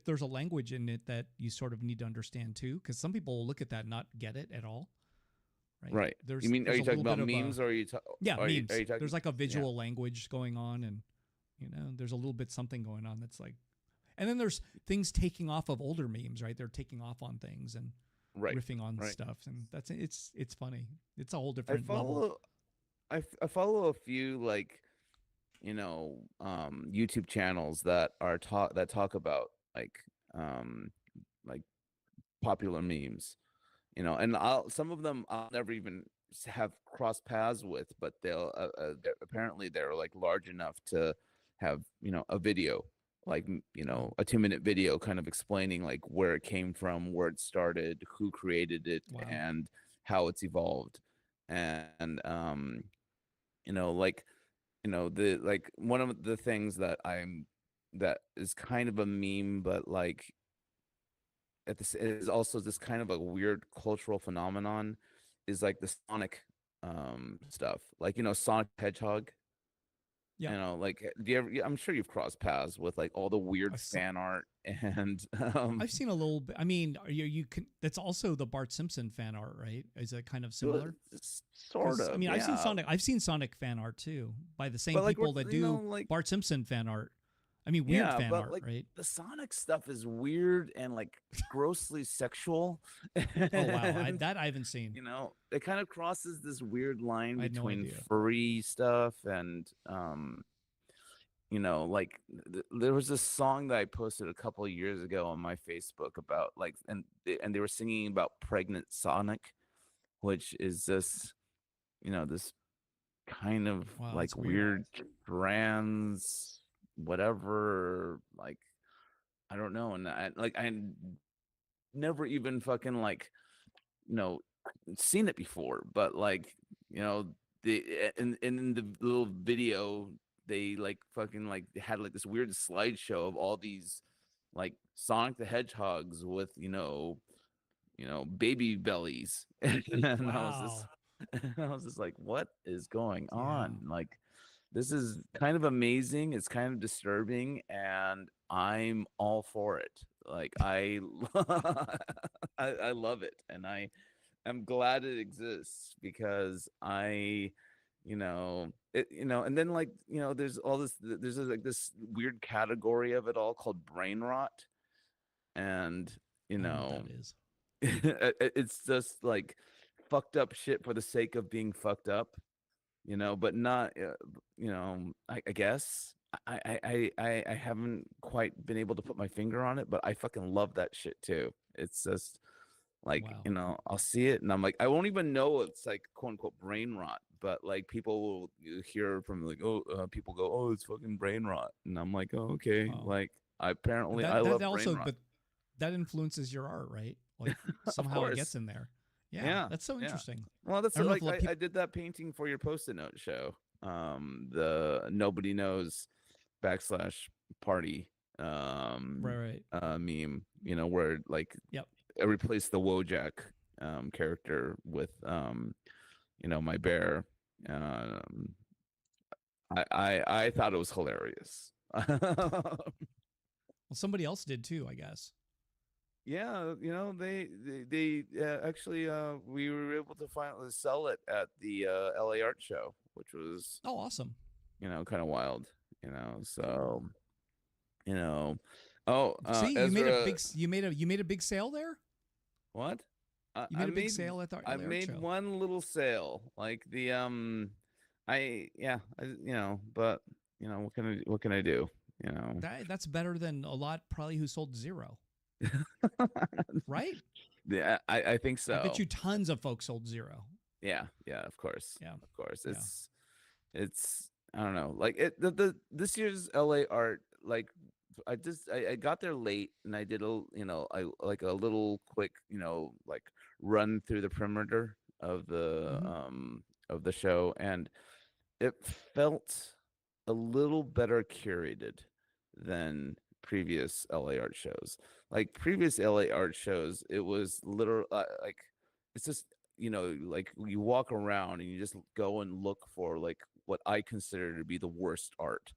there's a language in it that you sort of need to understand too, because some people will look at that and not get it at all. Right. You mean, are you talking about memes, or are you memes? Are you talking, there's like a visual language going on, and there's a little bit something going on that's like, and then there's things taking off of older memes, right? They're taking off on things and riffing on stuff, and it's funny. It's a whole different level. I follow a few like YouTube channels that talk about like popular memes, and some of them I'll never even have crossed paths with, but apparently they're like large enough to have a video, like a 2-minute video kind of explaining like where it came from, where it started, who created it, and how it's evolved. And like one of the things that is kind of a meme, but like this is also this kind of a weird cultural phenomenon, is like the Sonic stuff, like Sonic the Hedgehog. Yeah. Like I'm sure you've crossed paths with like all the weird fan art, and I've seen a little bit. I mean, you can, that's also the Bart Simpson fan art, right? Is it kind of similar? Sort of. I mean, I've seen Sonic fan art too, by the same people that do Bart Simpson fan art. I mean, weird fan art, like, right? The Sonic stuff is weird and like grossly sexual. Oh wow, that I haven't seen. It kind of crosses this weird line between furry stuff and like there was this song that I posted a couple of years ago on my Facebook about like, and they were singing about pregnant Sonic, which is this this kind of like weird trans whatever, like I don't know. And I never even fucking like seen it before, but like the in the little video they like fucking like had like this weird slideshow of all these like Sonic the Hedgehogs with baby bellies. And I was just like, what is going on? Like, this is kind of amazing. It's kind of disturbing, and I'm all for it. Like I love it, and I'm glad it exists, because I And then like, there's all this, there's like this weird category of it all called brain rot. And, I don't know what that is. it's just like fucked up shit for the sake of being fucked up, but not, I guess I haven't quite been able to put my finger on it, but I fucking love that shit too. It's just like, Wow. I'll see it and I'm like, I won't even know it's like quote unquote brain rot, but like people will hear from like, people go, oh, it's fucking brain rot. And I'm like, oh, okay. Oh. Like, I That love brain also, rot. but that influences your art, right? Like Of somehow it gets course. in there. Yeah, Yeah. that's so Yeah. interesting. Well, that's I don't know like, if a lot of I people. did that painting for your Post-it note show. The nobody knows /party Right. meme, where like Yep. I replaced the Wojak character with my bear. I thought it was hilarious. Well, somebody else did too, I guess. Yeah, they actually we were able to finally sell it at the LA Art Show, which was Oh, awesome. kind of wild, so oh See, you made a Ezra, big sale there. what? You made a big sale at the I LA Art made Show. one little sale, like the but what can I do? That's better than a lot probably who sold zero, right? Yeah, I think so. I bet you tons of folks sold zero. Yeah, of course. Yeah, of course. yeah. It's I don't know, like the this year's LA Art, like I got there late and I did I like a little quick like run through the perimeter of the show, and it felt a little better curated than previous LA Art shows. Like previous LA Art shows, it was literal like it's just like you walk around and you just go and look for like what I consider to be the worst art,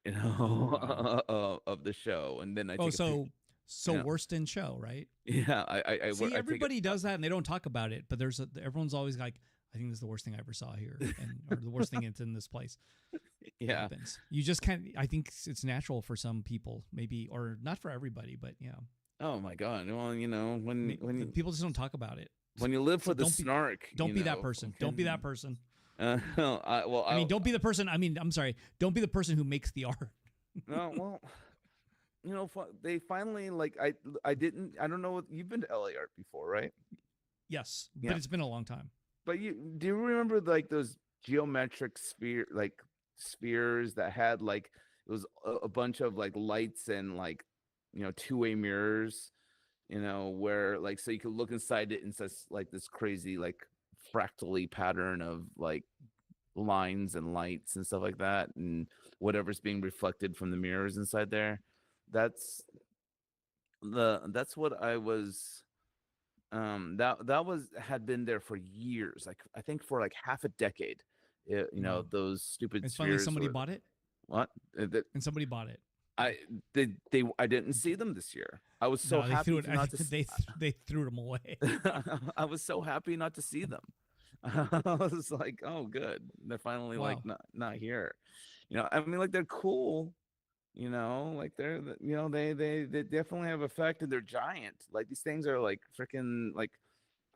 Wow. of the show, and then I Oh, take worst in show, right? yeah, See, I take everybody does that and they don't talk about it, but everyone's always like, I think this is the worst thing I ever saw here, or the worst thing it's in this place. yeah. Happens. You just can't. I think it's natural for some people, maybe, or not for everybody, but yeah. Oh my god. Well, when people just don't talk about it. When you live So for the snark, don't be that person. Don't be that person. Well, I mean, don't be the person. I mean, I'm sorry. Don't be the person who makes the art. No, well, they finally like I don't know what you've been to LA Art before, right? Yes, Yeah. but it's been a long time. But do you remember like those geometric spheres that had like it was a bunch of like lights and like two-way mirrors, where like so you could look inside it and says like this crazy like fractally pattern of like lines and lights and stuff like that, and whatever's being reflected from the mirrors inside there. That's what I was that had been there for years, like I think for like half a decade. Those stupid It's spheres. finally somebody bought it. What? And somebody bought it. I didn't see them this year. I was so happy not to. They threw them away. I was so happy not to see them. I was like, oh, good. They're finally like not here. I mean, like they're cool. Like they're they definitely have effect, and they're giant. Like these things are like freaking like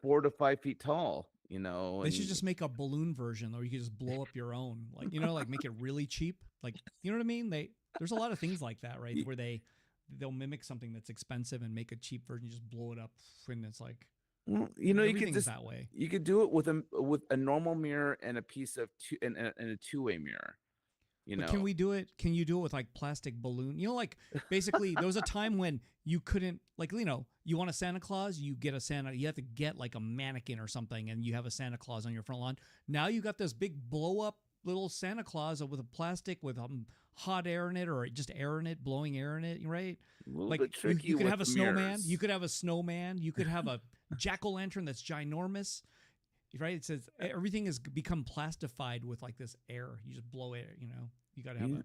4 to 5 feet tall. They should just make a balloon version, or you could just blow up your own. Like like make it really cheap. Like you know what I mean? There's a lot of things like that, right? Where they'll mimic something that's expensive and make a cheap version, just blow it up, and it's like, well, you could just that way. You could do it with a normal mirror and a piece of and a two-way mirror. But can we do it? Can you do it with like plastic balloon? Like basically there was a time when you couldn't, like, you want a Santa Claus, you have to get like a mannequin or something, and you have a Santa Claus on your front lawn. Now you got this big blow up little Santa Claus with a plastic with hot air in it, or just air in it, blowing air in it, right? Like you could have a snowman. You could have a snowman. You could have a jack-o'-lantern that's ginormous. Right? It says everything has become plastified with like this air. You just blow air, You got to have a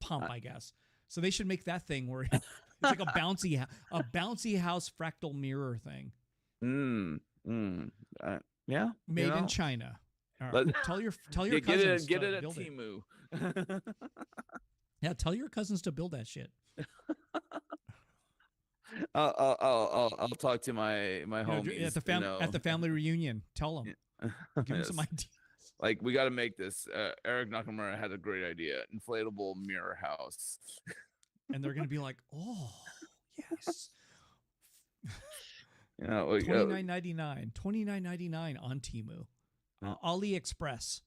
pump, I guess. So they should make that thing where it's like a bouncy house fractal mirror thing. Yeah. Made in China. All right. Let Tell your get cousins it get to it at build it. Timu. Yeah, tell your cousins to build that shit. I'll talk to my homies. At the family reunion, tell them. Give them some Yes. ideas. Like we got to make this. Eric Nakamura had a great idea: inflatable mirror house. And they're gonna be like, "Oh, yes." $29.99 on Temu, AliExpress.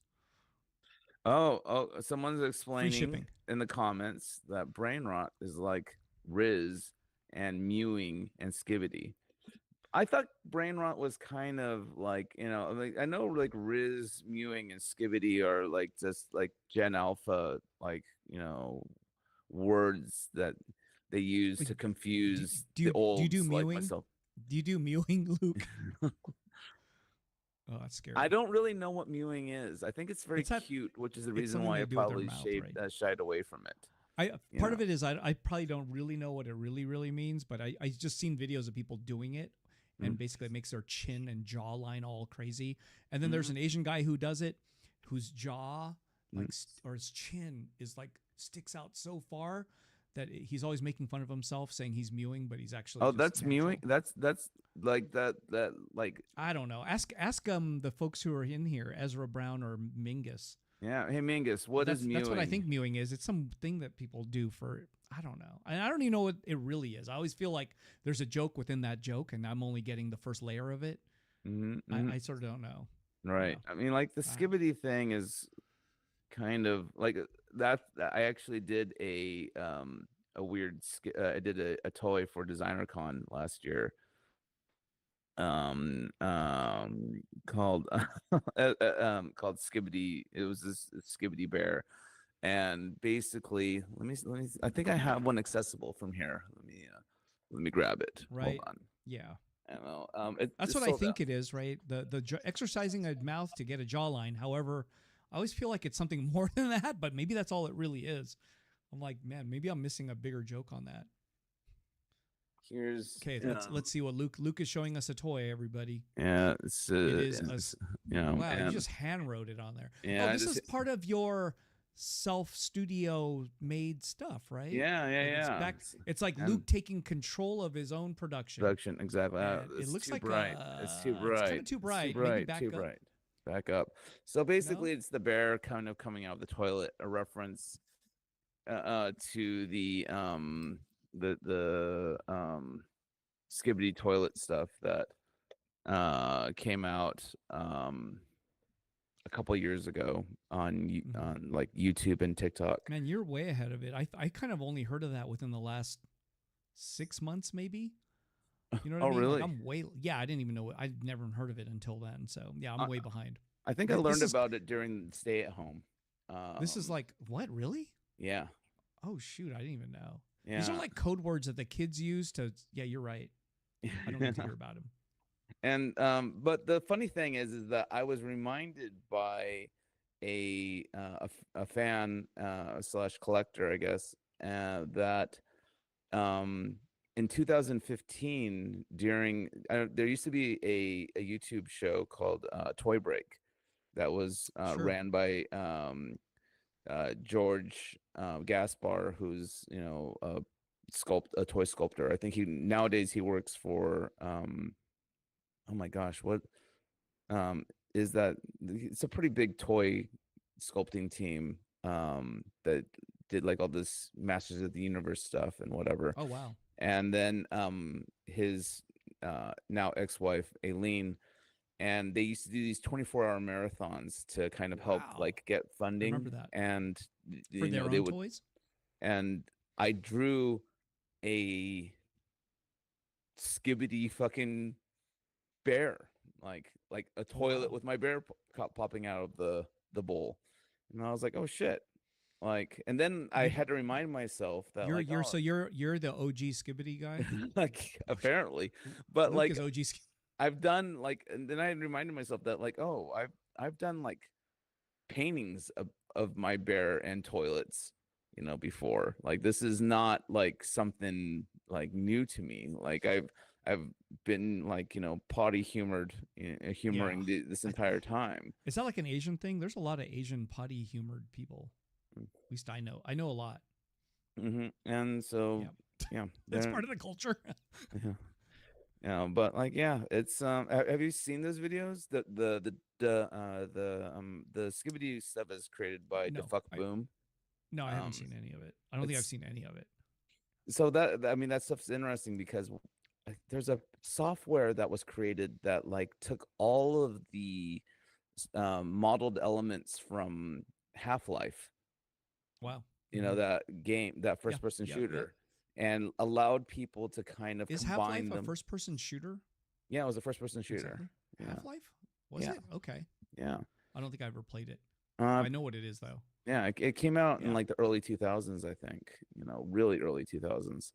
Someone's Free explaining shipping. in the comments that brain rot is like Riz and mewing and Skibidi. I thought brain rot was kind of like, like I know like Riz, mewing, and Skibidi are like just like Gen Alpha, like, words that they use to confuse the olds do like mewing? myself. Do you do mewing, Luke? Oh, that's scary. I don't really know what mewing is. I think it's very cute, which is the reason why I probably shied away from it. Part of it is I probably don't really know what it really means, but I just seen videos of people doing it, and basically it makes their chin and jawline all crazy. And then there's an Asian guy who does it, whose jaw or his chin is like sticks out so far that he's always making fun of himself, saying he's mewing, but he's actually that's natural. Mewing. That's like that like I don't know. Ask the folks who are in here, Ezra Brown or Mingus. Yeah, hey Mingus, what is mewing? That's what I think mewing is. It's something that people do for, I don't know. I don't even know what it really is. I always feel like there's a joke within that joke, and I'm only getting the first layer of it. I sort of don't know. Right. I mean, like the Skibidi thing is kind of like that. I actually did a weird. I did a toy for DesignerCon last year. Called called Skibidi. It was this Skibidi bear, and basically, let me. I think I have one accessible from here. Let me grab it. Right. Hold on. Yeah. I don't know. That's what I think it is, right? The exercising a mouth to get a jawline. However, I always feel like it's something more than that, but maybe that's all it really is. I'm like, man, maybe I'm missing a bigger joke on that. Let's see what Luke is showing us a toy, everybody. Yeah, wow, you just hand wrote it on there. Yeah, this is part of your self studio made stuff, right? Yeah. It's like Luke taking control of his own production. Exactly. It looks like bright. It's too bright. It's kind of too bright. Maybe back up. So basically, it's the bear kind of coming out of the toilet, a reference to the Skibidi toilet stuff that came out a couple years ago on like YouTube and TikTok. Man, you're way ahead of it. I kind of only heard of that within the last 6 months, maybe. You know what I mean? Really? Like I didn't even know it. I'd never heard of it until then. So yeah, I'm way behind. I think I learned about it during stay at home. This is like, what, really? Yeah. Oh shoot, I didn't even know. Yeah. These are like code words that the kids use to. Yeah, you're right. I don't need to hear about them. And but the funny thing is that I was reminded by a fan / collector, I guess, that in 2015 during there used to be a YouTube show called Toy Break that was ran by George Gaspar, who's a toy sculptor. I think nowadays he works for oh my gosh, what is that? It's a pretty big toy sculpting team that did like all this Masters of the Universe stuff and whatever. Oh wow. And then his now ex-wife Aileen, and they used to do these 24-hour marathons to kind of help like get funding. I remember that. And for their own toys. And I drew a Skibidi fucking bear, like a toilet with my bear popping out of the bowl, and I was like, oh shit. Like, and then I had to remind myself that you're the OG Skibidi guy. Like, apparently, but Luke like is OG I've done like, and then I reminded myself that like, oh, I've done like paintings of my bear and toilets, before. Like, this is not like something like new to me. Like I've been like, potty Yeah. humoring this I, entire time. is that like an Asian thing? There's a lot of Asian potty humored people. At least I know. I know a lot. And so, Yeah. yeah, It's there, part of the culture. yeah, yeah. But like, yeah, it's have you seen those videos? The Skibidi stuff is created by No. Defuck I Boom. no, I haven't Um, seen any of it. I don't think I've it's seen any of it. so that I mean that stuff's interesting because there's a software that was created that like took all of the modeled elements from Half-Life, Wow. Mm-hmm. that game, that Yeah. first person Yep. Yep. shooter, and allowed people to kind of Is Half Life combine a them. first person shooter? Yeah, it was a first person shooter. Exactly. Yeah. Half Life? Was Yeah. it? Okay. Yeah. I don't think I ever played it. Uh, I know what it is though. yeah, it came out in Yeah. like the early 2000s, I think, really early 2000s.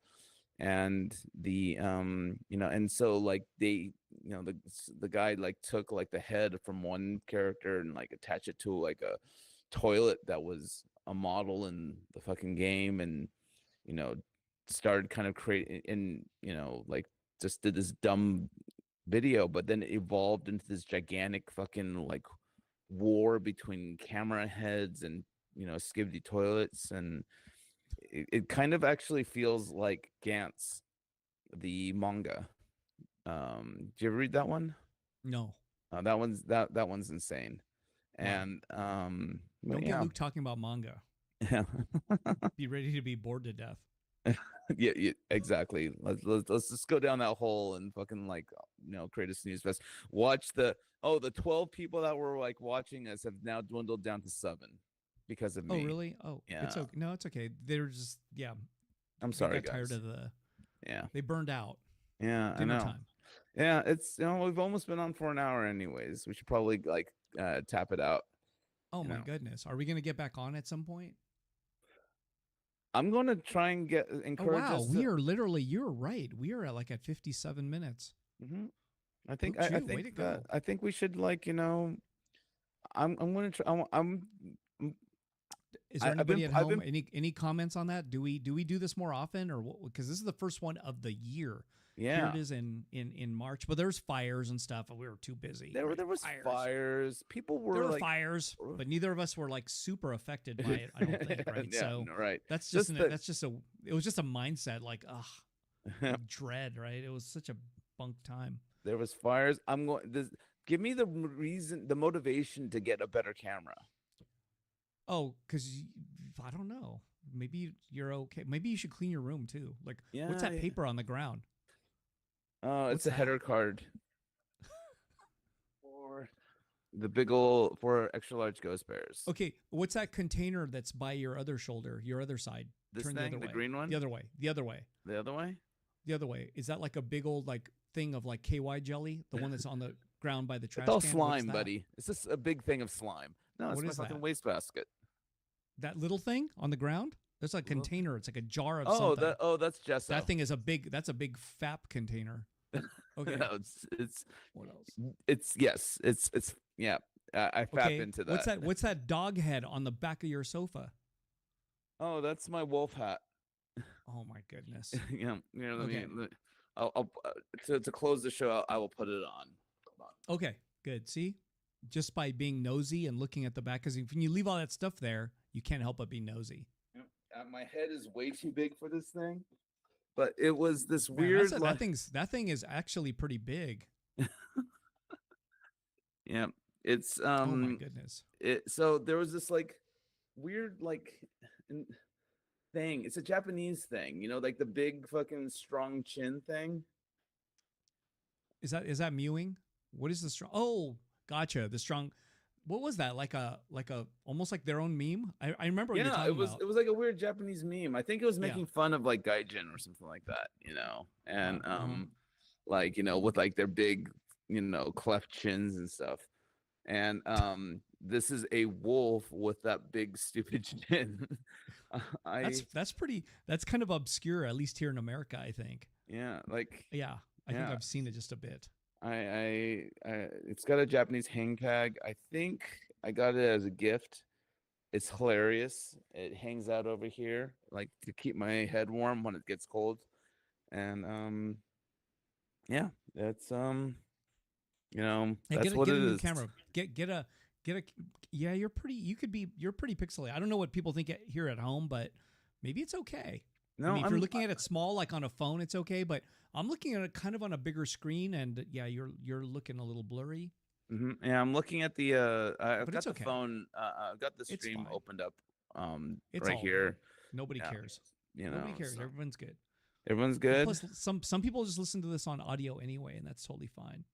And and so like they, the guy like took like the head from one character and like attached it to like a toilet that was a model in the fucking game, and you know started kind of creating, and like just did this dumb video, but then it evolved into this gigantic fucking like war between camera heads and skibidi toilets, and it kind of actually feels like Gantz, the manga. Do you ever read that one? No. That one's insane. Wow. And Don't get yeah. Luke talking about manga. Yeah. Be ready to be bored to death. Yeah, exactly. Let's just go down that hole and fucking like create a snooze fest. Watch the 12 people that were like watching us have now dwindled down to 7 because of Oh me. really? Oh, Yeah. it's okay. No, it's okay. They're just I'm They sorry, got tired guys. of the. Yeah. They burned out. Yeah, I Dinner know. time. Yeah, it's we've almost been on for an hour anyways. We should probably like tap it out. Oh my goodness. Are we gonna get back on at some point? I'm going to try and Oh encourage wow, us we to. are literally. You're right. We are at 57 minutes. I think Luke I Chew, way to think go. I think we should like I'm going to try. Is there I've been anybody at I've home? been Any comments on that? Do we do this more often, or what? Because this is the first one of the year. Here yeah. it is in March, but there's fires and stuff, and we were too busy. There right? was fires. People were There were like fires, but neither of us were like super affected by it. I don't think, right? yeah, So no, right. that's Just just it was just a mindset, like like dread, right? It was such a bunk time. there was fires. I'm going this. Give me the reason, the motivation to get a better camera. Oh, because I don't know. Maybe you're okay. Maybe you should clean your room too. Like, what's that paper on the ground? It's a header card for the big old for extra large ghost bears. Okay, what's that container that's by your other shoulder, your other side? This Turn thing, the other the way. green one. The other way. The other way. The other way. The other way. Is that like a big old like thing of like KY jelly? The one that's on the ground by the trash It's all can? slime, buddy. It's just a big thing of slime. No, it's What my is fucking that? wastebasket. That little thing on the ground? There's a container. It's like a jar of Oh, something. that's Gesso. That thing is that's a big FAP container. Okay. No, it's What else? it's yeah. I fap into that. What's that dog head on the back of your sofa? Oh, that's my wolf hat. Oh my goodness. Yeah, Okay. I'll to close the show. I will put it on. Okay, good. See, just by being nosy and looking at the back, because when you leave all that stuff there, you can't help but be nosy. My head is way too big for this thing, but it was this Man, weird. that thing is actually pretty big. Yeah, it's Oh my goodness. So there was this like weird thing. It's a Japanese thing, like the big fucking strong chin thing. Is that mewing? What is the strong? Oh, gotcha. The strong. What was that? Like a almost like their own meme. I remember what you're talking about. It was like a weird Japanese meme. I think it was Yeah. making fun of like gaijin or something like that, and Uh-huh. like with like their big cleft chins and stuff. And this is a wolf with that big stupid chin. That's kind of obscure, at least here in America, I think. Yeah, like Yeah, I think I've seen it just a bit. it's got a Japanese hang tag. I think I got it as a gift. It's hilarious. It hangs out over here like to keep my head warm when it gets cold. And Yeah, that's And that's what get a it new is. camera. Get a yeah. You're pretty pixelated. I don't know what people think here at home, but maybe it's okay. I No, mean, if you're looking at it small, like on a phone, it's okay. But I'm looking at it kind of on a bigger screen, and yeah, you're looking a little blurry. yeah, I'm looking at the I've But got it's the okay. phone, I've got the It's stream fine. opened up It's right all good. here. Nobody Yeah, cares. Nobody cares. so Everyone's good. everyone's And good. plus, some people just listen to this on audio anyway, and that's totally fine.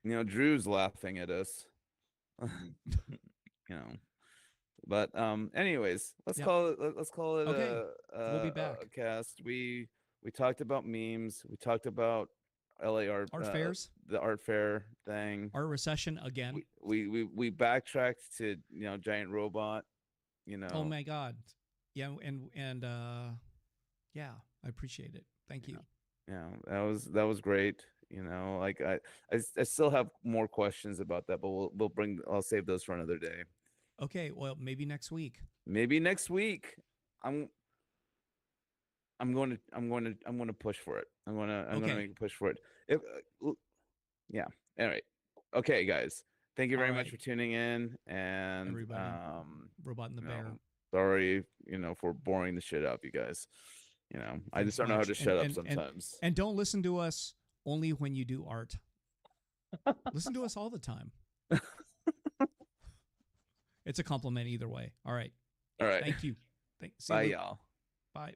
Drew's laughing at us. you know. But anyways, Yep. let's call it Okay. We'll be a back. cast. We talked about memes. We talked about LA art Art fairs, the art fair thing. art recession again. We backtracked to giant robot. Oh my God. Yeah, and yeah, I appreciate it. Thank you. Yeah, that was great. Like I still have more questions about that, but I'll save those for another day. Okay, well, maybe next week. Maybe next week. I'm going to push for it. I'm going to make a push for it. Yeah. All right. Okay, guys. Thank you very much for tuning in, and everybody. Robot and the Bear. Sorry, for boring the shit out of you guys. I just don't know how to shut up sometimes. And don't listen to us only when you do art. Listen to us all the time. It's a compliment either way. All right. All right. Thank you. Bye, y'all. Bye.